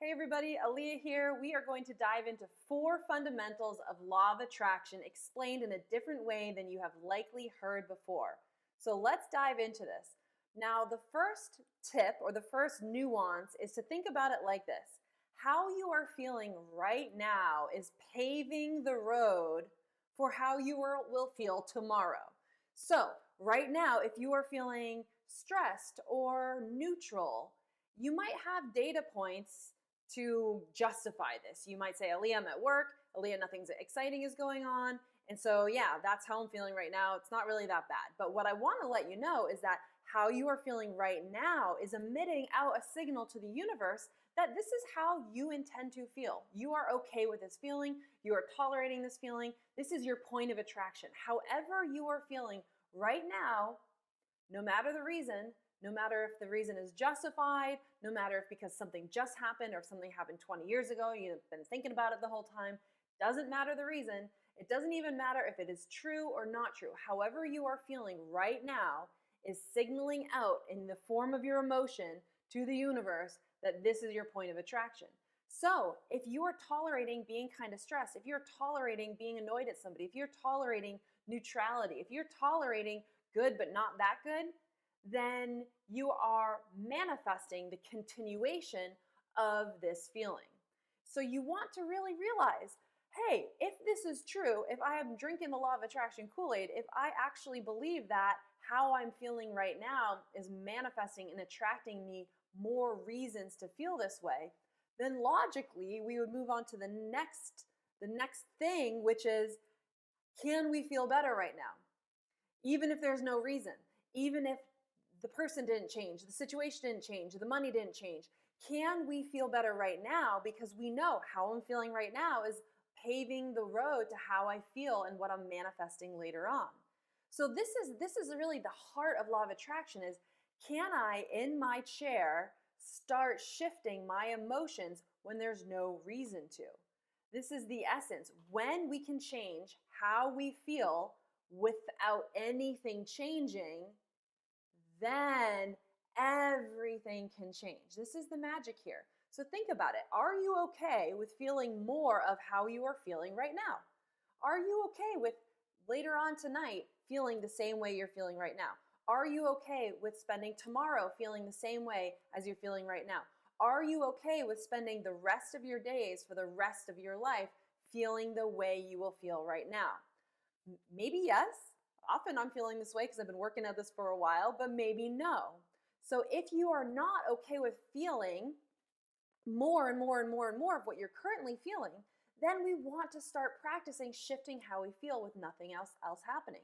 Hey everybody, Alleah here. We are going to dive into 4 fundamentals of law of attraction explained in a different way than you have likely heard before. So let's dive into this. Now, the first tip or the first nuance is to think about it like this. How you are feeling right now is paving the road for how you will feel tomorrow. So, right now, if you are feeling stressed or neutral, you might have data points to justify this. You might say, Alleah, I'm at work. Alleah, nothing exciting is going on. And so, yeah, that's how I'm feeling right now. It's not really that bad. But what I want to let you know is that how you are feeling right now is emitting out a signal to the universe that this is how you intend to feel. You are okay with this feeling. You are tolerating this feeling. This is your point of attraction. However you are feeling right now, no matter the reason, no matter if the reason is justified, no matter if because something just happened or if something happened 20 years ago, you've been thinking about it the whole time, doesn't matter the reason. It doesn't even matter if it is true or not true. However you are feeling right now is signaling out in the form of your emotion to the universe that this is your point of attraction. So if you are tolerating being kind of stressed, if you're tolerating being annoyed at somebody, if you're tolerating neutrality, if you're tolerating good but not that good, then you are manifesting the continuation of this feeling. So you want to really realize, hey, if this is true, if I am drinking the law of attraction Kool-Aid, if I actually believe that how I'm feeling right now is manifesting and attracting me more reasons to feel this way, then logically we would move on to the next thing, which is, can we feel better right now? Even if there's no reason, even if the person didn't change, the situation didn't change, the money didn't change. Can we feel better right now? Because we know how I'm feeling right now is paving the road to how I feel and what I'm manifesting later on. So this is really the heart of law of attraction is, can I, in my chair, start shifting my emotions when there's no reason to? This is the essence. When we can change how we feel without anything changing, then everything can change. This is the magic here. So think about it. Are you okay with feeling more of how you are feeling right now? Are you okay with later on tonight feeling the same way you're feeling right now? Are you okay with spending tomorrow feeling the same way as you're feeling right now? Are you okay with spending the rest of your days for the rest of your life feeling the way you will feel right now? Maybe yes. Often I'm feeling this way because I've been working at this for a while, but maybe no. So if you are not okay with feeling more and more and more and more of what you're currently feeling, then we want to start practicing shifting how we feel with nothing else happening.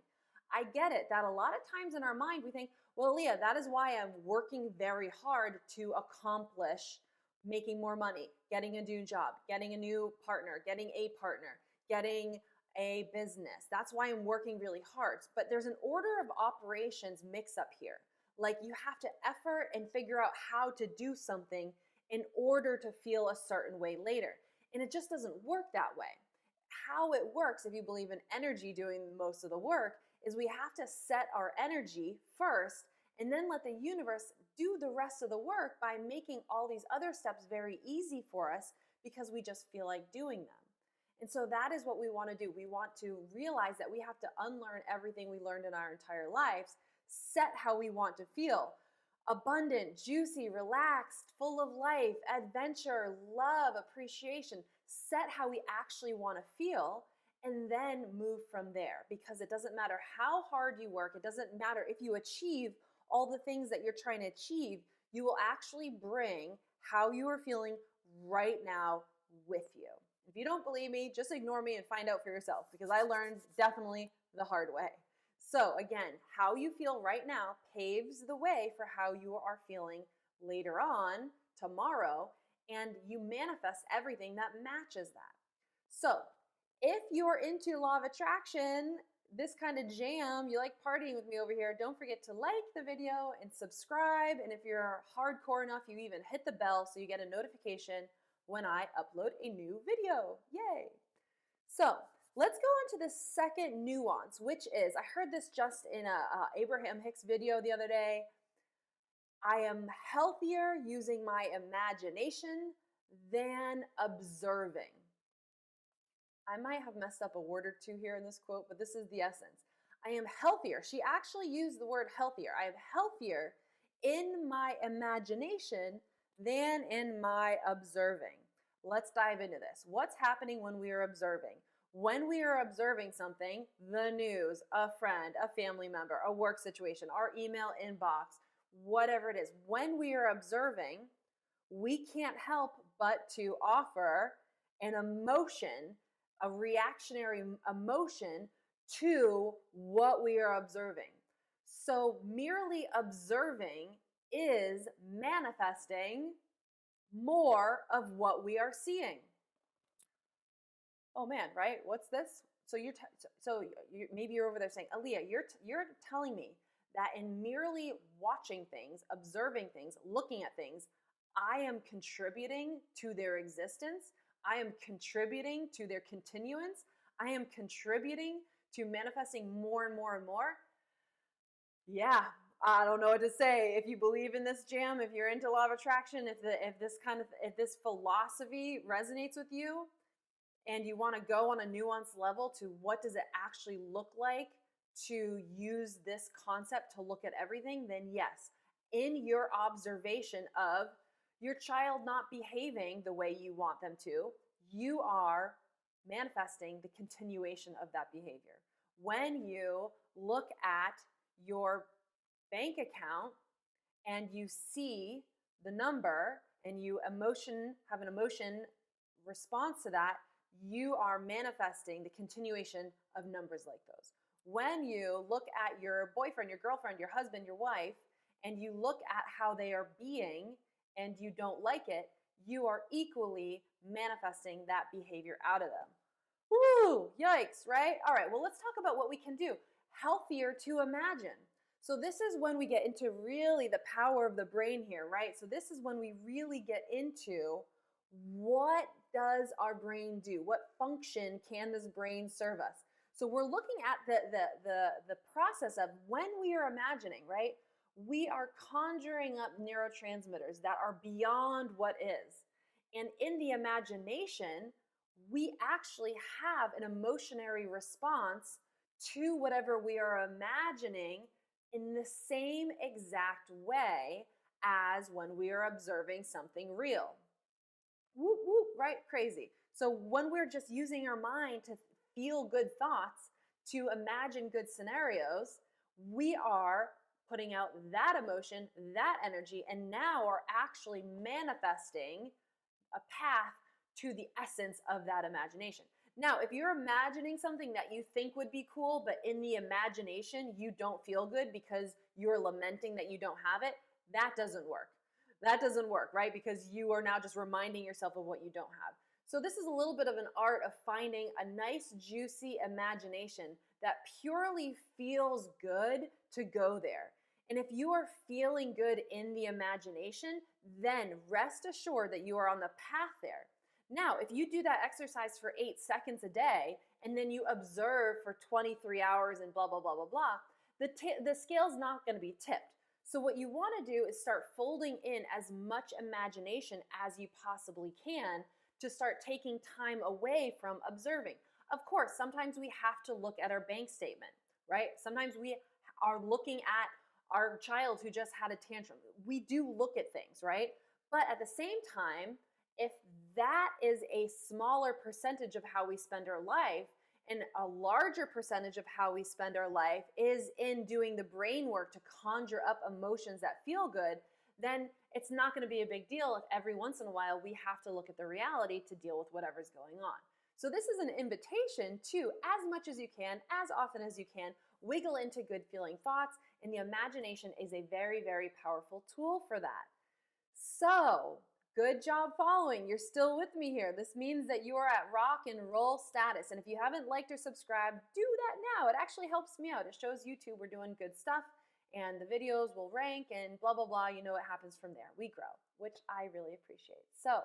I get it that a lot of times in our mind we think, well, Leah, that is why I'm working very hard to accomplish making more money, getting a new job, getting a new partner, getting a partner, getting a business. That's why I'm working really hard. But there's an order of operations mix up here. Like you have to effort and figure out how to do something in order to feel a certain way later. And it just doesn't work that way. How it works, if you believe in energy doing most of the work, is we have to set our energy first and then let the universe do the rest of the work by making all these other steps very easy for us because we just feel like doing them. And so that is what we want to do. We want to realize that we have to unlearn everything we learned in our entire lives, set how we want to feel. Abundant, juicy, relaxed, full of life, adventure, love, appreciation. Set how we actually want to feel and then move from there. Because it doesn't matter how hard you work. It doesn't matter if you achieve all the things that you're trying to achieve. You will actually bring how you are feeling right now with you. If you don't believe me, just ignore me and find out for yourself because I learned definitely the hard way. So again, how you feel right now paves the way for how you are feeling later on, tomorrow, and you manifest everything that matches that. So if you're into law of attraction, this kind of jam, you like partying with me over here, don't forget to like the video and subscribe. And if you're hardcore enough, you even hit the bell so you get a notification when I upload a new video. Yay! So let's go on to the second nuance, which is, I heard this just in a Abraham Hicks video the other day. I am healthier using my imagination than observing. I might have messed up a word or two here in this quote, but this is the essence. I am healthier. She actually used the word healthier. I am healthier in my imagination than in my observing. Let's dive into this. What's happening when we are observing? When we are observing something, the news, a friend, a family member, a work situation, our email inbox, whatever it is, when we are observing, we can't help but to offer an emotion, a reactionary emotion to what we are observing. So merely observing is manifesting more of what we are seeing. Oh man, right? What's this? So maybe you're over there saying, Alleah, you're telling me that in merely watching things, observing things, looking at things, I am contributing to their existence. I am contributing to their continuance. I am contributing to manifesting more and more and more. Yeah, I don't know what to say. If you believe in this jam, if you're into law of attraction, if this philosophy resonates with you, and you want to go on a nuanced level to what does it actually look like to use this concept to look at everything, then yes, in your observation of your child not behaving the way you want them to, you are manifesting the continuation of that behavior. When you look at your bank account and you see the number and you have an emotion response to that, you are manifesting the continuation of numbers like those. When you look at your boyfriend, your girlfriend, your husband, your wife, and you look at how they are being and you don't like it, you are equally manifesting that behavior out of them. Woo! Yikes, right? All right, well, let's talk about what we can do. Healthier to imagine. So this is when we get into really the power of the brain here, right? So this is when we really get into what does our brain do? What function can this brain serve us? So we're looking at the process of when we are imagining, right? We are conjuring up neurotransmitters that are beyond what is. And in the imagination, we actually have an emotionary response to whatever we are imagining in the same exact way as when we are observing something real. Whoop, whoop, right? Crazy. So when we're just using our mind to feel good thoughts, to imagine good scenarios, we are putting out that emotion, that energy, and now are actually manifesting a path to the essence of that imagination. Now, if you're imagining something that you think would be cool, but in the imagination you don't feel good because you're lamenting that you don't have it, that doesn't work. That doesn't work, right? Because you are now just reminding yourself of what you don't have. So this is a little bit of an art of finding a nice, juicy imagination that purely feels good to go there. And if you are feeling good in the imagination, then rest assured that you are on the path there. Now, if you do that exercise for 8 seconds a day, and then you observe for 23 hours and blah, blah, blah, blah, blah, the scale's not going to be tipped. So what you want to do is start folding in as much imagination as you possibly can to start taking time away from observing. Of course, sometimes we have to look at our bank statement, right? Sometimes we are looking at our child who just had a tantrum. We do look at things, right? But at the same time, if that is a smaller percentage of how we spend our life, and a larger percentage of how we spend our life is in doing the brain work to conjure up emotions that feel good, then it's not going to be a big deal if every once in a while we have to look at the reality to deal with whatever's going on. So this is an invitation to, as much as you can, as often as you can, wiggle into good feeling thoughts, and the imagination is a very, very powerful tool for that. So, good job following. You're still with me here. This means that you are at rock and roll status. And if you haven't liked or subscribed, do that now. It actually helps me out. It shows YouTube we're doing good stuff and the videos will rank and blah, blah, blah. You know what happens from there. We grow, which I really appreciate. So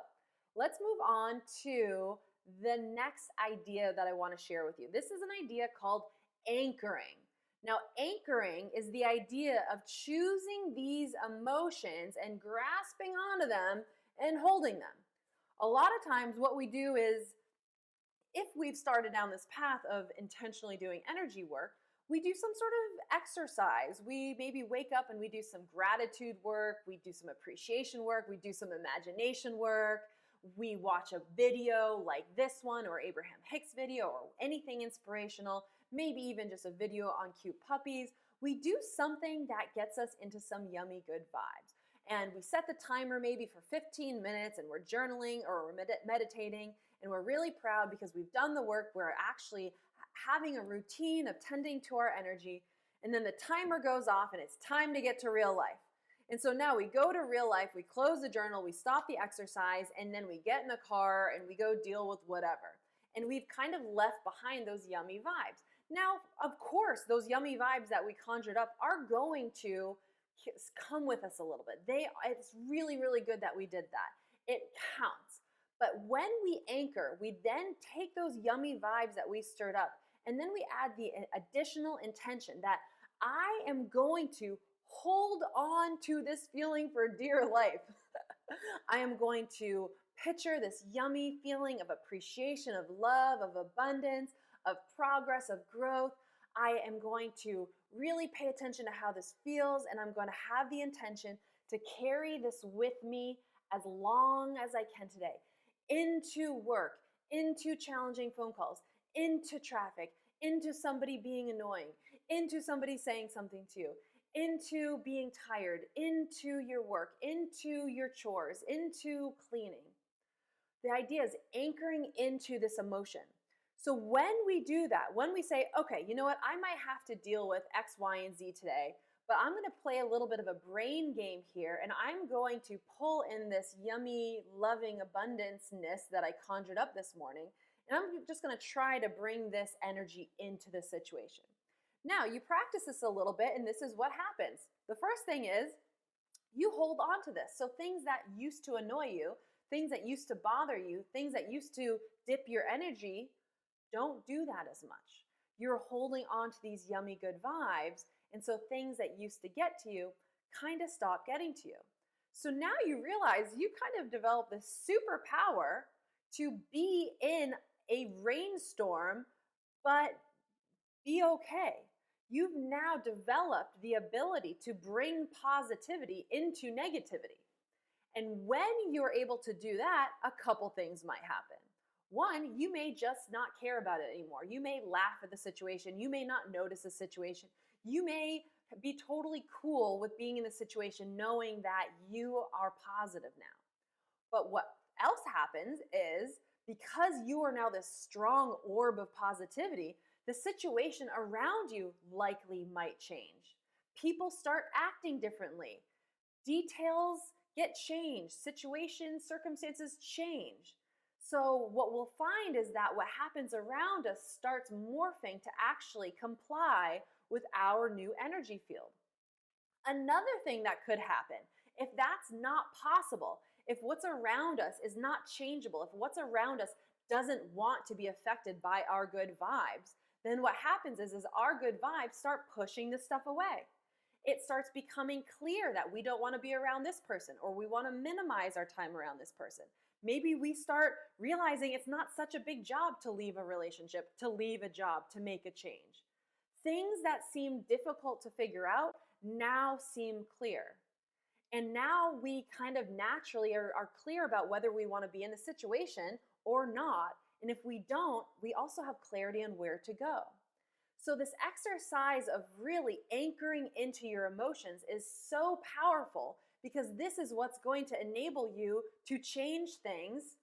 let's move on to the next idea that I want to share with you. This is an idea called anchoring. Now, anchoring is the idea of choosing these emotions and grasping onto them and holding them. A lot of times what we do is, if we've started down this path of intentionally doing energy work, we do some sort of exercise. We maybe wake up and we do some gratitude work, we do some appreciation work, we do some imagination work, we watch a video like this one or Abraham Hicks video or anything inspirational, maybe even just a video on cute puppies. We do something that gets us into some yummy good vibes. And we set the timer maybe for 15 minutes and we're journaling or we're meditating, and we're really proud because we've done the work. We're actually having a routine of tending to our energy, and then the timer goes off and it's time to get to real life. And so now we go to real life, we close the journal, we stop the exercise, and then we get in the car and we go deal with whatever. And we've kind of left behind those yummy vibes. Now, of course, those yummy vibes that we conjured up are going to come with us a little bit. It's really, really good that we did that. It counts. But when we anchor, we then take those yummy vibes that we stirred up, and then we add the additional intention that I am going to hold on to this feeling for dear life. I am going to picture this yummy feeling of appreciation, of love, of abundance, of progress, of growth. I am going to really pay attention to how this feels, and I'm going to have the intention to carry this with me as long as I can today, into work, into challenging phone calls, into traffic, into somebody being annoying, into somebody saying something to you, into being tired, into your work, into your chores, into cleaning. The idea is anchoring into this emotion. So when we do that, when we say, okay, you know what, I might have to deal with X, Y, and Z today, but I'm going to play a little bit of a brain game here, and I'm going to pull in this yummy, loving abundance-ness that I conjured up this morning, and I'm just going to try to bring this energy into this situation. Now, you practice this a little bit, and this is what happens. The first thing is you hold on to this. So things that used to annoy you, things that used to bother you, things that used to dip your energy, don't do that as much. You're holding on to these yummy good vibes, and so things that used to get to you kind of stop getting to you. So now you realize you kind of develop this superpower to be in a rainstorm, but be okay. You've now developed the ability to bring positivity into negativity. And when you're able to do that, a couple things might happen. One, you may just not care about it anymore. You may laugh at the situation. You may not notice the situation. You may be totally cool with being in the situation knowing that you are positive now. But what else happens is, because you are now this strong orb of positivity, the situation around you likely might change. People start acting differently. Details get changed. Situations, circumstances change. So what we'll find is that what happens around us starts morphing to actually comply with our new energy field. Another thing that could happen, if that's not possible, if what's around us is not changeable, if what's around us doesn't want to be affected by our good vibes, then what happens is our good vibes start pushing this stuff away. It starts becoming clear that we don't want to be around this person, or we want to minimize our time around this person. Maybe we start realizing it's not such a big job to leave a relationship, to leave a job, to make a change. Things that seem difficult to figure out now seem clear. And now we kind of naturally are clear about whether we want to be in the situation or not. And if we don't, we also have clarity on where to go. So this exercise of really anchoring into your emotions is so powerful, because this is what's going to enable you to change things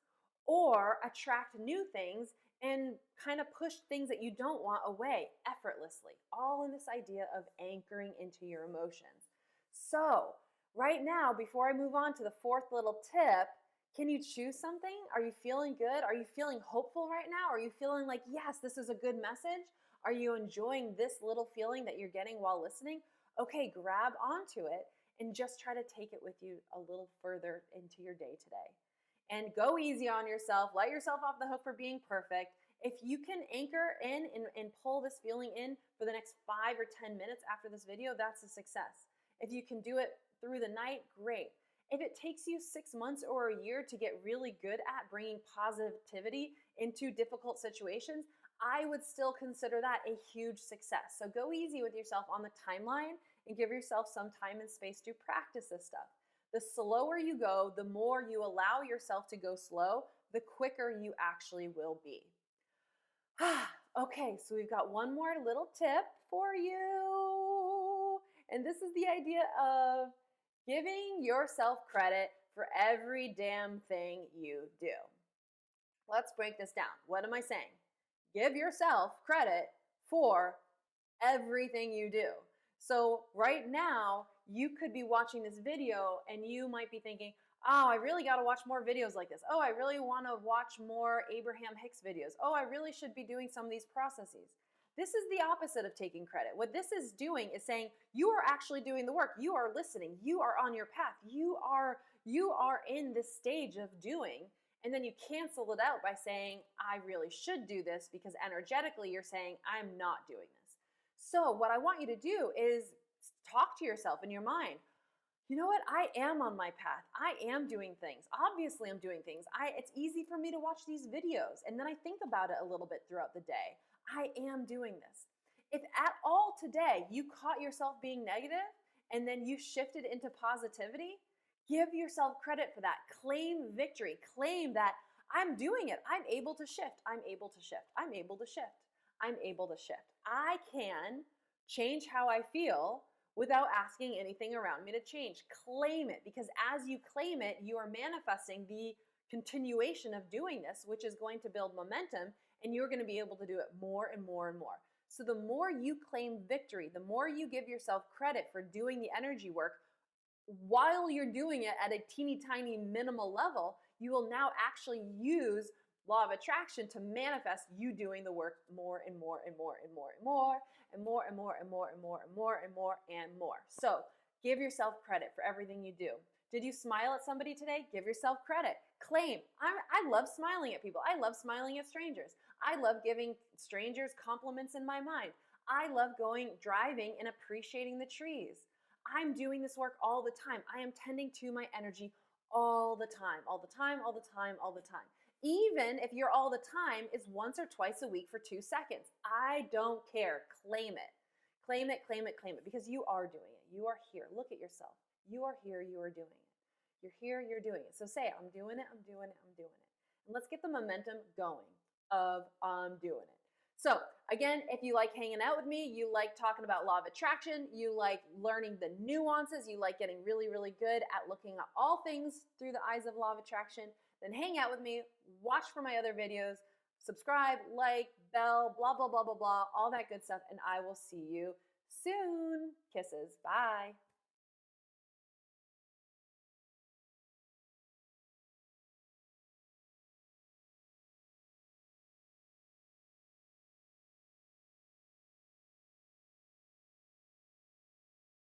or attract new things and kind of push things that you don't want away effortlessly, all in this idea of anchoring into your emotions. So right now, before I move on to the fourth little tip, can you choose something? Are you feeling good? Are you feeling hopeful right now? Are you feeling like, yes, this is a good message? Are you enjoying this little feeling that you're getting while listening? Okay, grab onto it and just try to take it with you a little further into your day today. And go easy on yourself. Let yourself off the hook for being perfect. If you can anchor in and pull this feeling in for the next 5 or 10 minutes after this video, that's a success. If you can do it through the night, great. If it takes you 6 months or a year to get really good at bringing positivity into difficult situations, I would still consider that a huge success. So go easy with yourself on the timeline and give yourself some time and space to practice this stuff. The slower you go, the more you allow yourself to go slow, the quicker you actually will be. Okay, so we've got one more little tip for you. And this is the idea of giving yourself credit for every damn thing you do. Let's break this down. What am I saying? Give yourself credit for everything you do. So right now, you could be watching this video and you might be thinking, oh, I really got to watch more videos like this. Oh, I really want to watch more Abraham Hicks videos. Oh, I really should be doing some of these processes. This is the opposite of taking credit. What this is doing is saying you are actually doing the work. You are listening. You are on your path. You are in this stage of doing. And then you cancel it out by saying, I really should do this, because energetically you're saying, I'm not doing this. So what I want you to do is talk to yourself in your mind. You know what? I am on my path. I am doing things. Obviously, I'm doing things. It's easy for me to watch these videos. And then I think about it a little bit throughout the day. I am doing this. If at all today you caught yourself being negative and then you shifted into positivity, give yourself credit for that. Claim victory. Claim that I'm doing it. I'm able to shift. I'm able to shift. I'm able to shift. I'm able to shift. I can change how I feel without asking anything around me to change. Claim it, because as you claim it, you are manifesting the continuation of doing this, which is going to build momentum, and you're going to be able to do it more and more and more. So the more you claim victory, the more you give yourself credit for doing the energy work, while you're doing it at a teeny tiny minimal level, you will now actually use law of attraction to manifest you doing the work more and more and more and more and more and more and more and more and more and more and more and more. So give yourself credit for everything you do. Did you smile at somebody today? Give yourself credit. Claim. I love smiling at people. I love smiling at strangers. I love giving strangers compliments in my mind. I love driving and appreciating the trees. I'm doing this work all the time. I am tending to my energy all the time, all the time, all the time, all the time. Even if your all the time is once or twice a week for 2 seconds. I don't care. Claim it. Claim it, claim it, claim it, because you are doing it. You are here. Look at yourself. You are here. You are doing it. You're here. You're doing it. So say, I'm doing it. I'm doing it. I'm doing it. And let's get the momentum going of I'm doing it. So again, if you like hanging out with me, you like talking about law of attraction, you like learning the nuances, you like getting really, really good at looking at all things through the eyes of law of attraction, then hang out with me, watch for my other videos, subscribe, like, bell, blah, blah, blah, blah, blah, all that good stuff, and I will see you soon. Kisses. Bye.